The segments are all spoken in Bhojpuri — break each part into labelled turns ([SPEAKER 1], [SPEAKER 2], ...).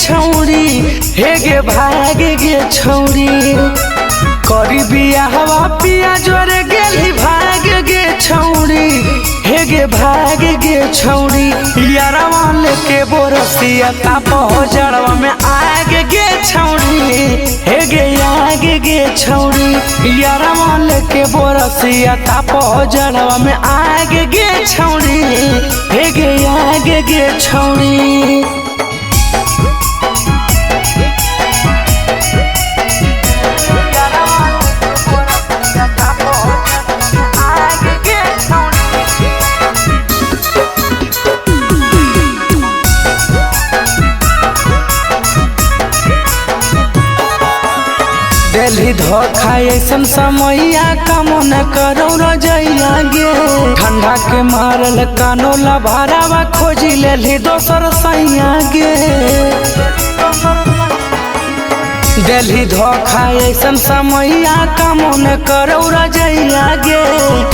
[SPEAKER 1] छौड़ी हे गे भाग गे छौड़ी करी बियाहवा पिया जोरे गेली भाग गे छौड़ी हे गे भाग गे छौड़ी यारवा लेके बोरसिया तापो जड़वा में आग गे छौड़ी हे गे आग गे छौड़ी यारवा लेके बोरसिया तापो जड़वा में आग गे छौड़ी हे गे आग गे छौड़ी। दिल्ली धोखा ऐसन समैया कामो न करो रजैया गे ठंडा के मारल कानो लभारावा खोजी लेली दोसर सैया गे दिल्ली धोखा ऐसन समैया कामो न करो रजैया गे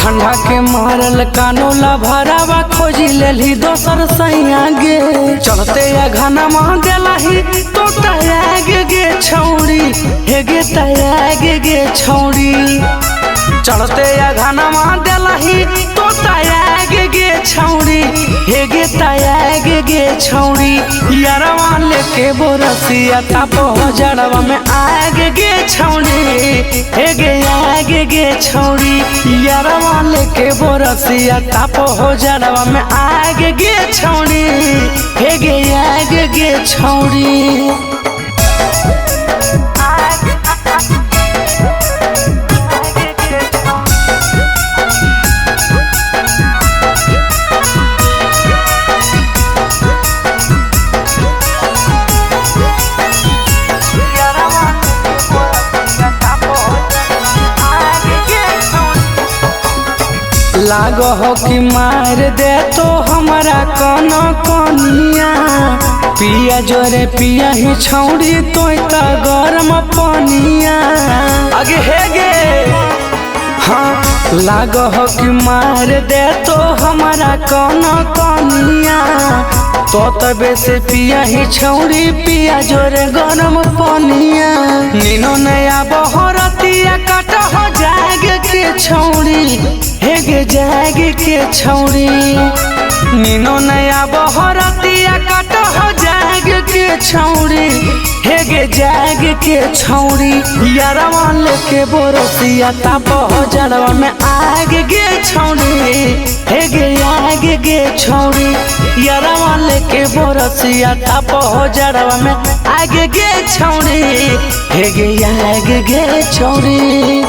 [SPEAKER 1] ठंडा के मारल कानो लभारावा खोजी लेली दोसर सैया गे चलते या घना मान देलाही तो तयाग गे छौड़ी हे गे तयाग गे छौड़ी चलते या घना मान देलाही तो तयाग गे छौड़ी हे गे तयाग गे छौड़ी यारवा लेके बोरसिया तापो जड़वा में आग गे छौड़ी हे गे आग गे छौड़ी यारवा लेके बोरसिया तापो जड़वा में आग गे छौड़ी हे गे आग गे छौड़ी। लागो हो कि मार दे तो हमारा कनो कनिया पिया जोरे पिया ही छौड़ी तो गरम पनिया आगे हे गे हाँ लागो हो कि मार दे तो हमारा कनो कनिया तो तबे से पिया ही छौड़ी पिया जोरे गरम पनिया नीनो नया बहरतिया कट हो जाग के छौड़ी हे गे जाग के छौड़ी नीनो नया बहरतिया कट हो जाग के छौड़ी हे गे जाग के छौड़ी यारवा लेके बोरसिया तापो जड़वा में आग गे छौड़ी हे गे आग गे छौड़ी यारवा लेके बोरसिया तापो जड़वा में आग गे छौड़ी हे गे आग गे छौड़ी।